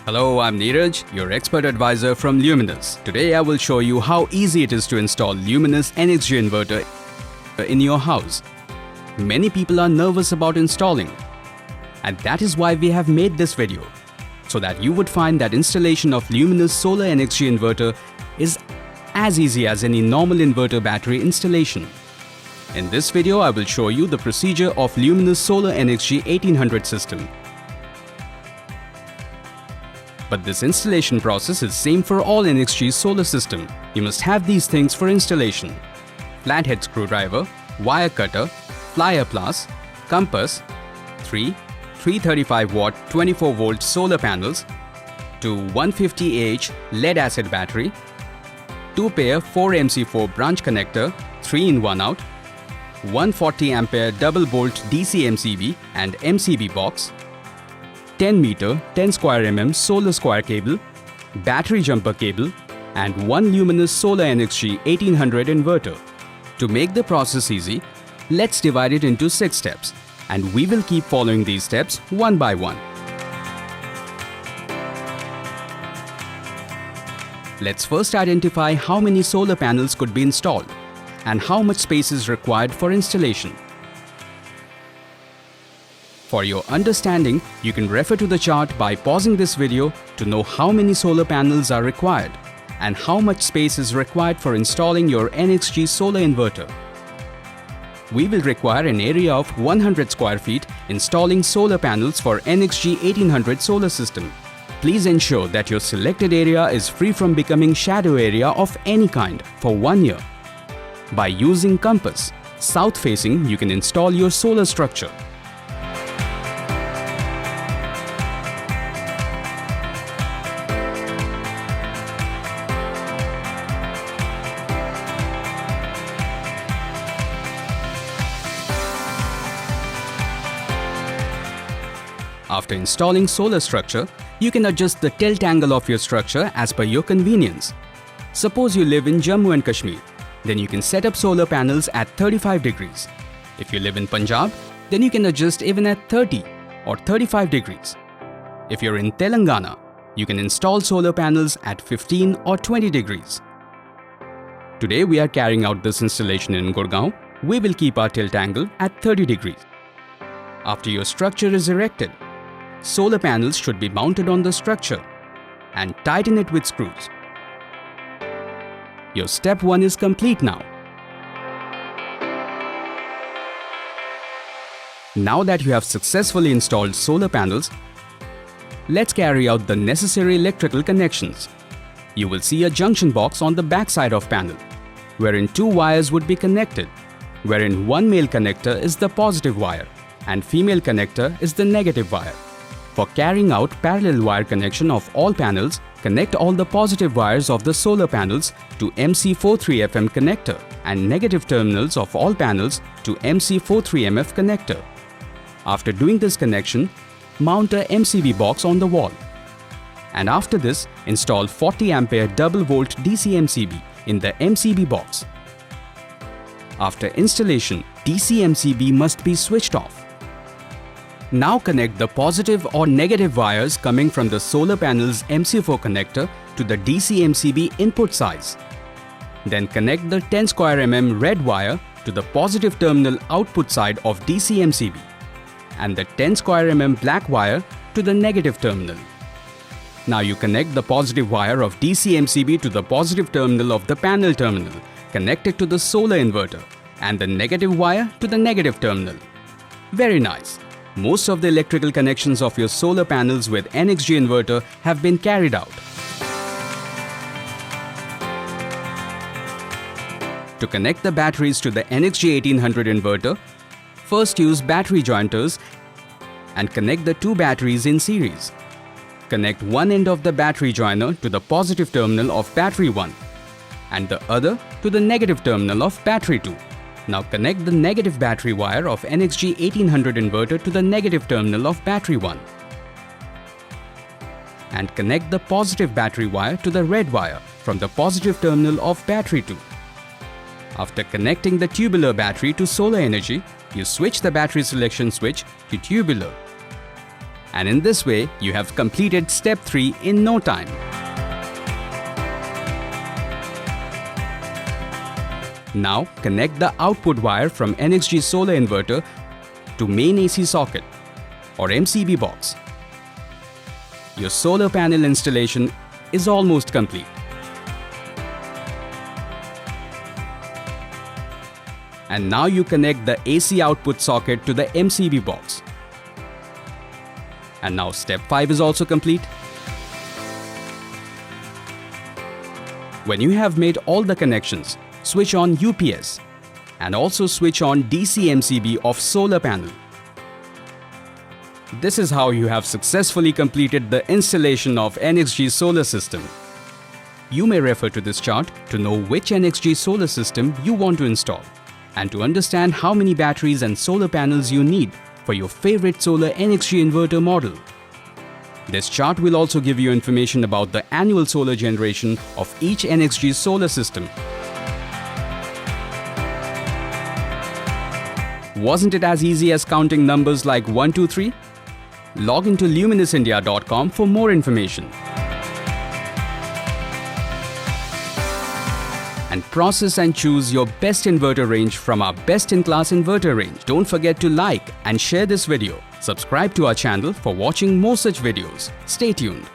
Hello, I'm Neeraj, your expert advisor from Luminous. Today I will show you how easy it is to install Luminous NXG inverter in your house. Many people are nervous about installing, and that is why we have made this video, so that you would find that installation of Luminous Solar NXG inverter is as easy as any normal inverter battery installation. In this video, I will show you the procedure of Luminous Solar NXG 1800 system. But this installation process is same for all NXG solar system. You must have these things for installation: Flathead screwdriver, wire cutter, Plier plas, compass, 335 watt 24 volt solar panels, 2 150Ah lead acid battery, 2 pair 4MC4 branch connector, 3 in 1 out, 140 ampere double bolt DC MCB and MCB box, 10 meter 10 square mm solar square cable, battery jumper cable, and 1 Luminous Solar NXG 1800 inverter. To make the process easy, let's divide it into 6 steps, and we will keep following these steps one by one. Let's first identify how many solar panels could be installed and how much space is required for installation. For your understanding, you can refer to the chart by pausing this video to know how many solar panels are required and how much space is required for installing your NXG solar inverter. We will require an area of 100 square feet installing solar panels for NXG 1800 solar system. Please ensure that your selected area is free from becoming shadow area of any kind for 1 year. By using compass, south facing, you can install your solar structure. After installing solar structure, you can adjust the tilt angle of your structure as per your convenience. Suppose you live in Jammu and Kashmir, then you can set up solar panels at 35 degrees. If you live in Punjab, then you can adjust even at 30 or 35 degrees. If you're in Telangana, you can install solar panels at 15 or 20 degrees. Today we are carrying out this installation in Gurgaon. We will keep our tilt angle at 30 degrees. After your structure is erected, solar panels should be mounted on the structure and tighten it with screws. Your step 1 is complete now. Now that you have successfully installed solar panels, let's carry out the necessary electrical connections. You will see a junction box on the back side of panel, wherein 2 wires would be connected, wherein one male connector is the positive wire and female connector is the negative wire. For carrying out parallel wire connection of all panels, connect all the positive wires of the solar panels to MC43FM connector and negative terminals of all panels to MC43MF connector. After doing this connection, mount a MCB box on the wall. And after this, install 40 ampere double volt DC MCB in the MCB box. After installation, DC MCB must be switched off. Now connect the positive or negative wires coming from the solar panel's MC4 connector to the DC MCB input size. Then connect the 10 square mm red wire to the positive terminal output side of DC MCB and the 10 square mm black wire to the negative terminal. Now you connect the positive wire of DC MCB to the positive terminal of the panel terminal connected to the solar inverter and the negative wire to the negative terminal. Very nice. Most of the electrical connections of your solar panels with NXG inverter have been carried out. To connect the batteries to the NXG 1800 inverter, first use battery jointers and connect the 2 batteries in series. Connect one end of the battery joiner to the positive terminal of battery 1 and the other to the negative terminal of battery 2. Now connect the negative battery wire of NXG 1800 inverter to the negative terminal of battery 1 and connect the positive battery wire to the red wire from the positive terminal of battery 2. After connecting the tubular battery to solar energy, you switch the battery selection switch to tubular And in this way, you have completed step 3 in no time. Now connect the output wire from NXG Solar inverter to main AC socket or MCB box. Your solar panel installation is almost complete. And now you connect the AC output socket to the MCB box. And now step 5 is also complete. When you have made all the connections, switch on UPS and also switch on DC MCB of solar panel. This is how you have successfully completed the installation of NXG Solar system. You may refer to this chart to know which NXG Solar system you want to install and to understand how many batteries and solar panels you need for your favorite solar NXG inverter model. This chart will also give you information about the annual solar generation of each NXG Solar system. Wasn't it as easy as counting numbers like 1, 2, 3? Log into luminousIndia.com for more information. And process and choose your best inverter range from our best-in-class inverter range. Don't forget to like and share this video. Subscribe to our channel for watching more such videos. Stay tuned.